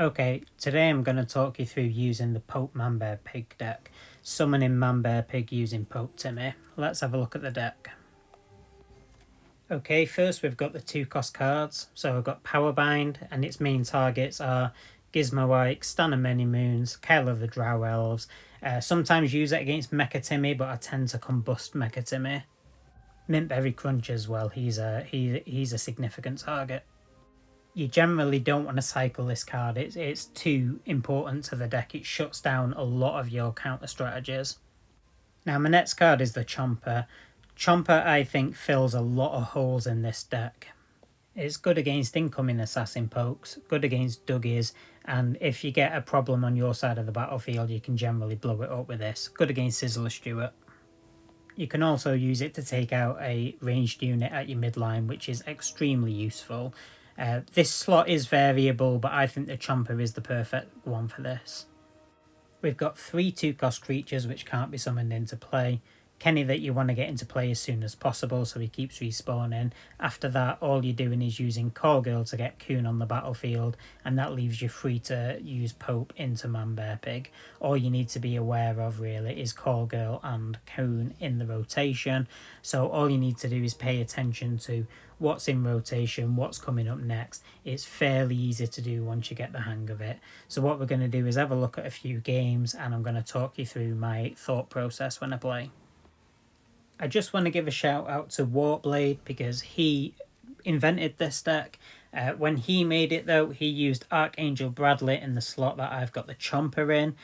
Okay, today I'm going to talk you through using the Pope Manbear Pig deck, summoning Manbear Pig using Pope Timmy. Let's have a look at the deck. Okay, first we've got the 2-cost cards. So I've got Powerbind, and its main targets are Gizmo Ike, Stan of Many Moons, Kyle of the Drow Elves. Sometimes use it against Mecha Timmy, but I tend to combust Mecha Timmy. Mintberry Crunch as well, he's a significant target. You generally don't want to cycle this card. It's too important to the deck. It shuts down a lot of your counter strategies. Now my next card is the Chomper. Chomper, I think, fills a lot of holes in this deck. It's good against incoming assassin pokes, good against duggies, and if you get a problem on your side of the battlefield, you can generally blow it up with this. Good against Sizzler Stewart. You can also use it to take out a ranged unit at your midline, which is extremely useful. This slot is variable, but I think the Chomper is the perfect one for this. We've got 3 2-cost creatures which can't be summoned into play. Kenny that you want to get into play as soon as possible, so he keeps respawning. After that, all you're doing is using Call Girl to get Coon on the battlefield, and that leaves you free to use Pope into Manbear Pig. All you need to be aware of really is Call Girl and Coon in the rotation. So all you need to do is pay attention to what's in rotation, what's coming up next. It's fairly easy to do once you get the hang of it. So what we're going to do is have a look at a few games, and I'm going to talk you through my thought process when I play. I just want to give a shout out to Warblade because he invented this deck. When he made it though, he used Archangel Bradley in the slot that I've got the Chomper in.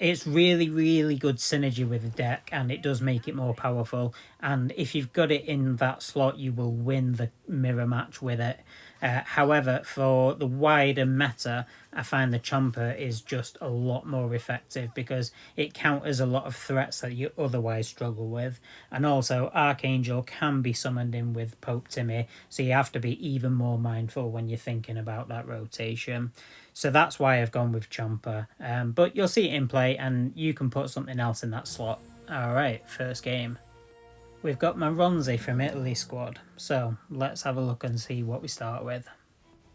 It's really good synergy with the deck, and it does make it more powerful, and if you've got it in that slot you will win the mirror match with it. However, for the wider meta, I find the Chomper is just a lot more effective because it counters a lot of threats that you otherwise struggle with. And also, Archangel can be summoned in with Pope Timmy, so you have to be even more mindful when you're thinking about that rotation. So that's why I've gone with Chomper. But you'll see it in play, and you can put something else in that slot. Alright, first game. We've got my Ronzi from Italy squad, so let's have a look and see what we start with.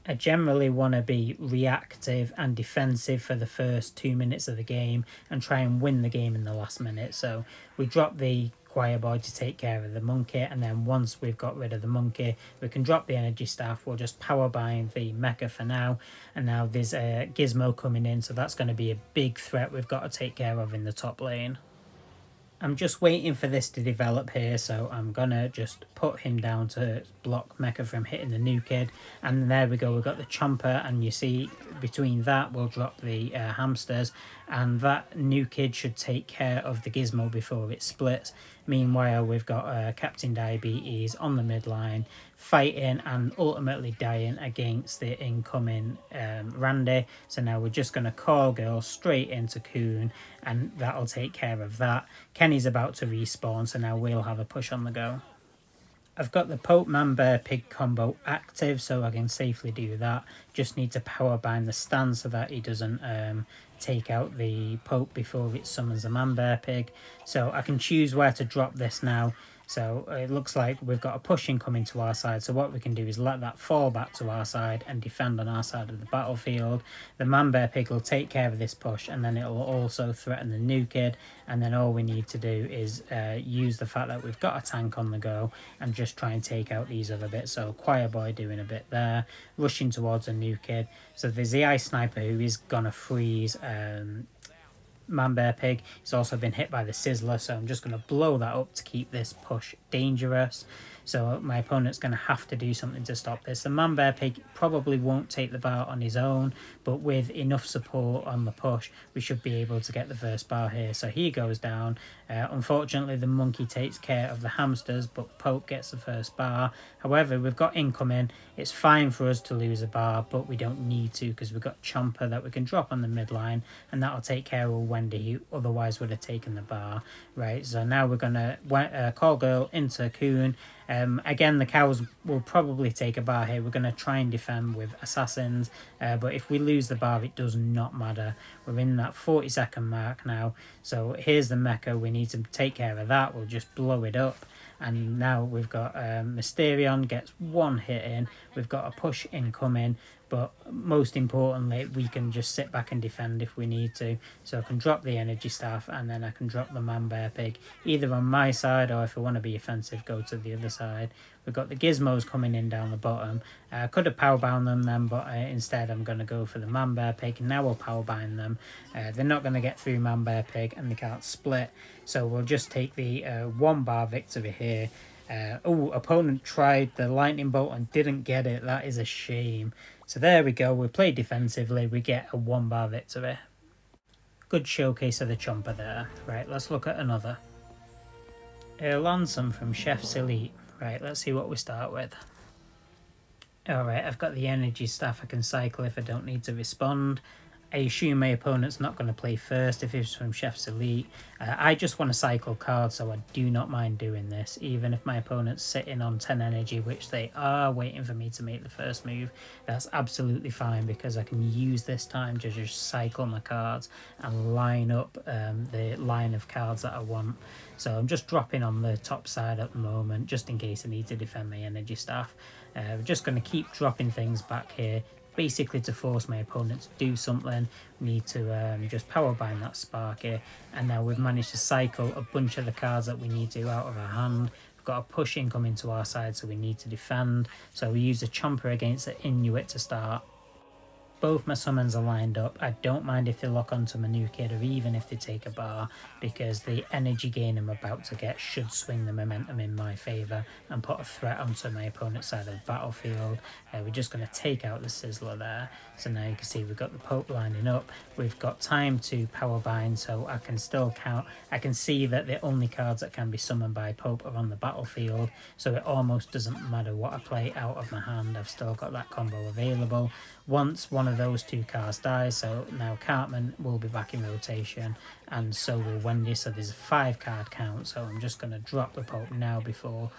I generally want to be reactive and defensive for the first 2 minutes of the game and try and win the game in the last minute. So we drop the Choir Boy to take care of the monkey, and then once we've got rid of the monkey, we can drop the energy staff. We'll just power bind the mecha for now, and now there's a Gizmo coming in, so that's going to be a big threat we've got to take care of in the top lane. I'm just waiting for this to develop here, so I'm gonna just put him down to block Mecha from hitting the new kid, and there we go, we've got the Chomper, and you see between that we'll drop the hamsters, and that new kid should take care of the Gizmo before it splits. Meanwhile, we've got Captain Diabetes on the midline fighting and ultimately dying against the incoming Randy. So now we're just going to Call Girl straight into Coon, and that'll take care of that. Kenny's about to respawn, so now we'll have a push on the go. I've got the Pope Manbear Pig combo active, so I can safely do that. Just need to power bind the stand so that he doesn't take out the Pope before it summons the Manbear Pig. So I can choose where to drop this now. So it looks like we've got a pushing coming to our side. So what we can do is let that fall back to our side and defend on our side of the battlefield. The Manbear Pig will take care of this push, and then it will also threaten the new kid. And then all we need to do is use the fact that we've got a tank on the go and just try and take out these other bits. So Choir Boy doing a bit there, rushing towards a new kid. So there's the Ice Sniper who is gonna freeze Manbear Pig. He's also been hit by the Sizzler, so I'm just going to blow that up to keep this push dangerous. So my opponent's going to have to do something to stop this. The Manbear Pig probably won't take the bar on his own, but with enough support on the push, we should be able to get the first bar here. So he goes down. Unfortunately, the monkey takes care of the hamsters, but Pope gets the first bar. However, we've got incoming. It's fine for us to lose a bar, but we don't need to because we've got Chomper that we can drop on the midline, and that'll take care of Wendy, who otherwise would have taken the bar. Right, so now we're going to Call Girl into Coon. Again, the cows will probably take a bar here. We're going to try and defend with assassins, but if we lose the bar, it does not matter. We're in that 40-second mark now, so here's the mecha. We need to take care of that. We'll just blow it up, and now we've got Mysterion gets one hit in. We've got a push incoming. but most importantly, we can just sit back and defend if we need to. So I can drop the energy staff, and then I can drop the man bear pig either on my side, or if I want to be offensive, go to the other side. We've got the gizmos coming in down the bottom. I could have power bound them then, but instead I'm going to go for the man bear pig. Now we'll power bind them. They're not going to get through man bear pig, and they can't split. So we'll just take the 1 bar victory here. Opponent tried the lightning bolt and didn't get it. That is a shame. So there we go. We play defensively. We get a 1 bar victory. Good showcase of the chomper there. Right, let's look at another. Lansom from Chef's Elite. Right, let's see what we start with. Alright, I've got the energy staff. I can cycle if I don't need to respond. I assume my opponent's not going to play first if it's from Chef's Elite. I just want to cycle cards, so I do not mind doing this. Even if my opponent's sitting on 10 energy, which they are, waiting for me to make the first move, that's absolutely fine, because I can use this time to just cycle my cards and line up the line of cards that I want. So I'm just dropping on the top side at the moment, just in case I need to defend my energy staff. We're just going to keep dropping things back here, basically to force my opponent to do something. We need to just power bind that Sparky, and now we've managed to cycle a bunch of the cards that we need to out of our hand. We've got a push incoming to our side, so we need to defend. So we use a Chomper against the Inuit to start. Both my summons are lined up. I don't mind if they lock onto my new kid, or even if they take a bar, because the energy gain I'm about to get should swing the momentum in my favour and put a threat onto my opponent's side of the battlefield. We're just going to take out the Sizzler there. So now you can see we've got the Pope lining up. We've got time to power bind, so I can still count. I can see that the only cards that can be summoned by Pope are on the battlefield, so it almost doesn't matter what I play out of my hand. I've still got that combo available. Once one of those 2 cards dies, so now Cartman will be back in rotation, and so will Wendy, so there's a 5 card count. So I'm just going to drop the Pope now before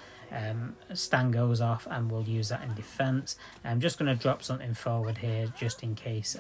Stan goes off, and we'll use that in defense. I'm just going to drop something forward here just in case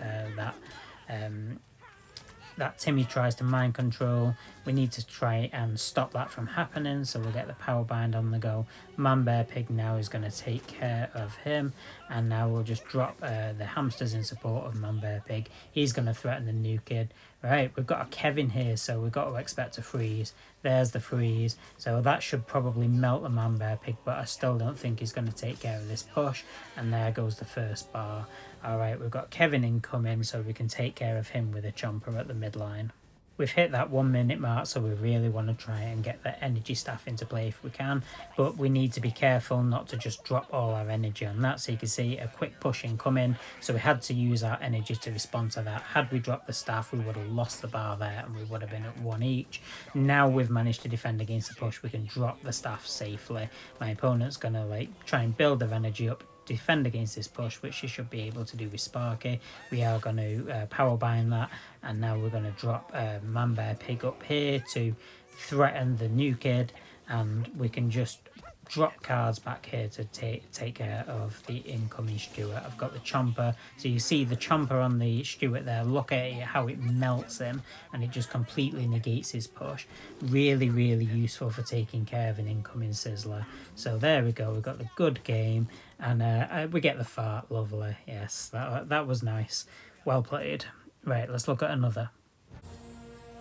that Timmy tries to mind control. We need to try and stop that from happening, so we'll get the power bind on the go. Man Bear Pig now is going to take care of him, and now we'll just drop the hamsters in support of Man Bear Pig. He's going to threaten the new kid. Right, we've got a Kevin here, so we've got to expect a freeze. There's the freeze, so that should probably melt the Man Bear Pig, but I still don't think he's going to take care of this push, and there goes the first bar. Alright, we've got Kevin incoming, so we can take care of him with a Chomper at the midline. We've hit that 1 minute mark, so we really want to try and get the energy staff into play if we can, but we need to be careful not to just drop all our energy on that. So you can see a quick push incoming, so we had to use our energy to respond to that. Had we dropped the staff, we would have lost the bar there, and we would have been at 1 each. Now we've managed to defend against the push, we can drop the staff safely. My opponent's going to try and build their energy up, defend against this push, which she should be able to do with Sparky. We are going to power bind that, and now we're going to drop Man Bear Pig up here to threaten the new kid, and we can just drop cards back here to take care of the incoming Stuart. I've got the Chomper, so you see the Chomper on the Stuart there. Look at it, how it melts him, and it just completely negates his push. Really, really useful for taking care of an incoming Sizzler. So there we go, we've got the good game, and we get the fart. Lovely. Yes, that was nice. Well played. Right, let's look at another.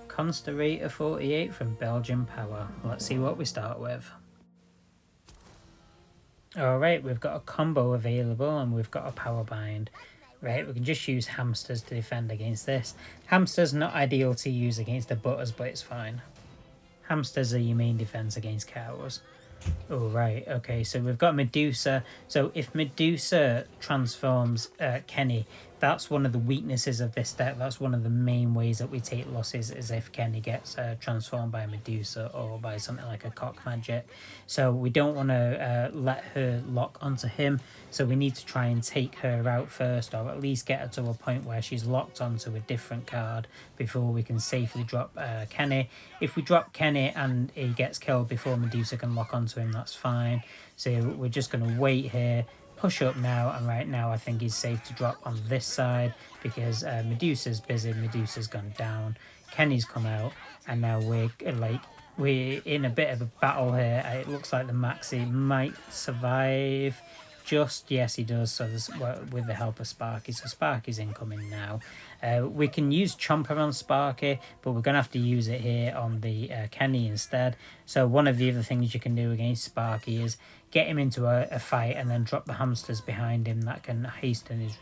Consterator 48 from Belgian Power. Let's see what we start with. Alright, we've got a combo available, and we've got a power bind. Right, we can just use hamsters to defend against this. Hamsters not ideal to use against the butters, but it's fine. Hamsters are your main defense against cows. Oh, right, okay, so we've got Medusa. So if Medusa transforms Kenny, that's one of the weaknesses of this deck. That's one of the main ways that we take losses, is if Kenny gets transformed by Medusa or by something like a cock magic. So we don't want to let her lock onto him, so we need to try and take her out first, or at least get her to a point where she's locked onto a different card before we can safely drop Kenny. If we drop Kenny and he gets killed before Medusa can lock onto him, that's fine. So we're just going to wait here, push up now, and right now I think he's safe to drop on this side, because Medusa's busy. Medusa's gone down, Kenny's come out, and now we're in a bit of a battle here. It looks like the Maxi might survive. just, yes he does, so this, with the help of Sparky, so Sparky's incoming now. We can use Chomper on Sparky, but we're going to have to use it here on the Kenny instead. So one of the other things you can do against Sparky is get him into a fight and then drop the hamsters behind him. That can hasten his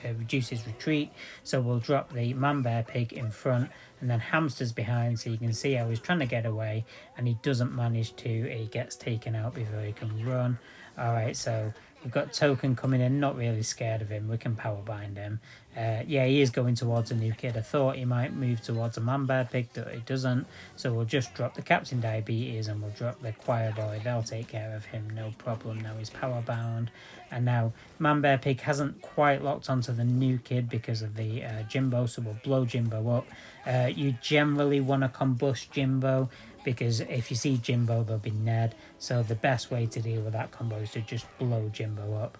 reduce his retreat. So we'll drop the Man Bear Pig in front and then hamsters behind, so you can see how he's trying to get away and he doesn't manage to. He gets taken out before he can run. All right, so we've got Token coming in, not really scared of him. We can power bind him. Yeah, he is going towards a new kid. I thought he might move towards a Man Bear Pig, but he doesn't. So we'll just drop the Captain Diabetes and we'll drop the Choir Boy. They'll take care of him, no problem. Now he's power bound. And now Man Bear Pig hasn't quite locked onto the new kid because of the Jimbo, so we'll blow Jimbo up. You generally want to combust Jimbo, because if you see Jimbo, there'll be Ned. So the best way to deal with that combo is to just blow Jimbo up.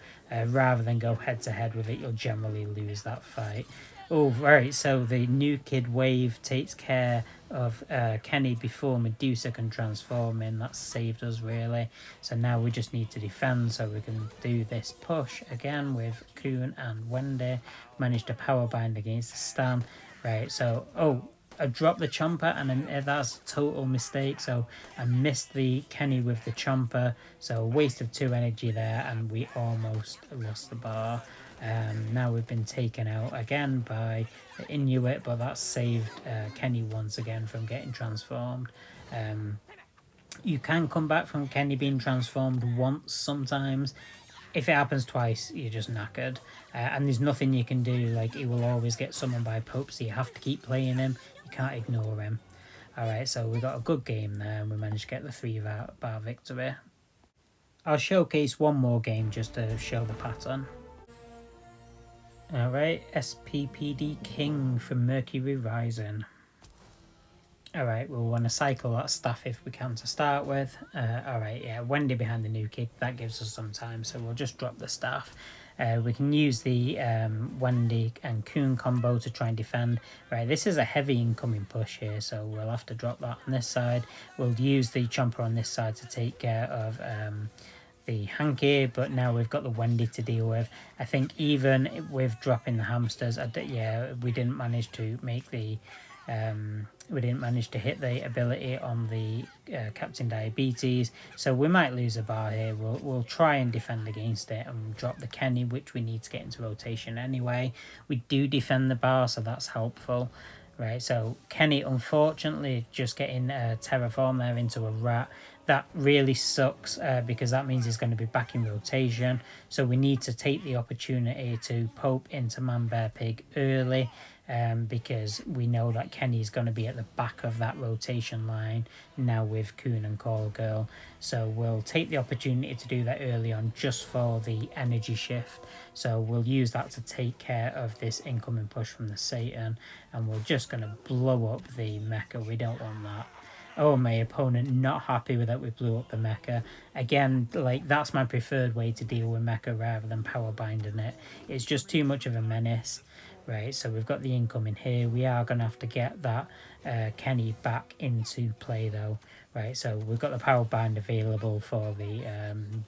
Rather than go head to head with it, you'll generally lose that fight. Oh, right, so the new kid wave takes care of Kenny before Medusa can transform in. That saved us, really. So now we just need to defend, so we can do this push again with Coon and Wendy. Managed to power bind against the Stan. Right, so, I dropped the Chomper, and then that's a total mistake. So I missed the Kenny with the Chomper, so a waste of 2 energy there, and we almost lost the bar. Now we've been taken out again by the Inuit, but that saved Kenny once again from getting transformed. You can come back from Kenny being transformed once sometimes. If it happens twice, you're just knackered. And there's nothing you can do. Like, he will always get summoned by Pope, so you have to keep playing him. You can't ignore him. Alright, so we got a good game there, and we managed to get the 3-bar victory. I'll showcase one more game just to show the pattern. Alright, SPPD King from Mercury Rising. Alright, we'll want to cycle that staff if we can to start with. Alright, yeah, Wendy behind the new kid, that gives us some time, so we'll just drop the staff. We can use the Wendy and Coon combo to try and defend. Right, this is a heavy incoming push here, so we'll have to drop that on this side. We'll use the Chomper on this side to take care of the Hanky, but now we've got the Wendy to deal with. I think even with dropping the hamsters, yeah, we didn't manage to make the... we didn't manage to hit the ability on the Captain Diabetes, so we might lose a bar here. We'll try and defend against it and drop the Kenny, which we need to get into rotation anyway. We do defend the bar, so that's helpful. Right, so Kenny, unfortunately, just getting Terraform there into a rat. That really sucks because that means he's going to be back in rotation. So we need to take the opportunity to Pope into Man Bear Pig early. Because we know that Kenny's going to be at the back of that rotation line now with Coon and Call Girl. So we'll take the opportunity to do that early on just for the energy shift. So we'll use that to take care of this incoming push from the Satan. And we're just going to blow up the mecha. We don't want that. Oh, my opponent not happy with that we blew up the mecha. Again, like, that's my preferred way to deal with mecha rather than power binding it. It's just too much of a menace. Right, so we've got the incoming here. We are going to have to get that Kenny back into play, though. Right, so we've got the power bind available for the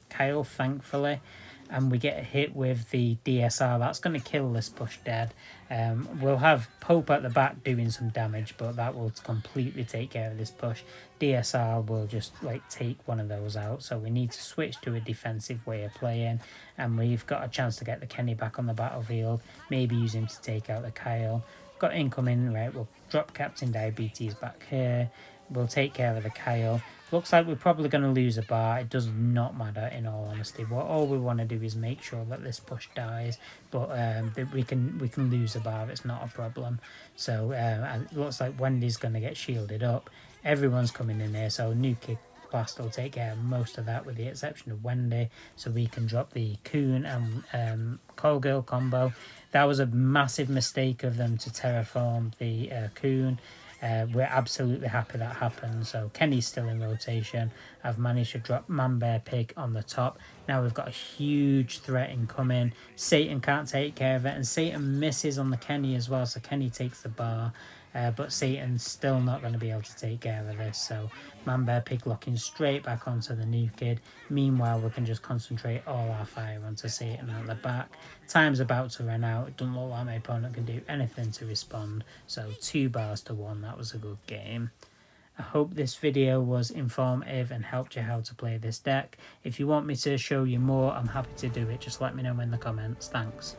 Kyle, thankfully. And we get hit with the DSR. That's going to kill this push dead. We'll have Pope at the back doing some damage, but that will completely take care of this push. DSR will just like take one of those out. So we need to switch to a defensive way of playing. And we've got a chance to get the Kenny back on the battlefield. Maybe use him to take out the Kyle. Got incoming, right, we'll drop Captain Diabetes back here. We'll take care of the Kyle. Looks like we're probably going to lose a bar. It does not matter, in all honesty. All we want to do is make sure that this push dies, but we can lose a bar. It's not a problem. So it looks like Wendy's going to get shielded up. Everyone's coming in here, so New Kid Blast will take care of most of that with the exception of Wendy, so we can drop the Coon and Call Girl combo. That was a massive mistake of them to terraform the Coon. We're absolutely happy that happened. So Kenny's still in rotation. I've managed to drop Man Bear Pig on the top. Now we've got a huge threat incoming. Satan can't take care of it, and Satan misses on the Kenny as well, so Kenny takes the bar. but Satan's still not going to be able to take care of this. So Man Bear Pig locking straight back onto the new kid. Meanwhile, we can just concentrate all our fire onto Satan at the back. Time's about to run out. It doesn't look like my opponent can do anything to respond. So 2 bars to 1. That was a good game. I hope this video was informative and helped you how to play this deck. If you want me to show you more, I'm happy to do it. Just let me know in the comments. Thanks.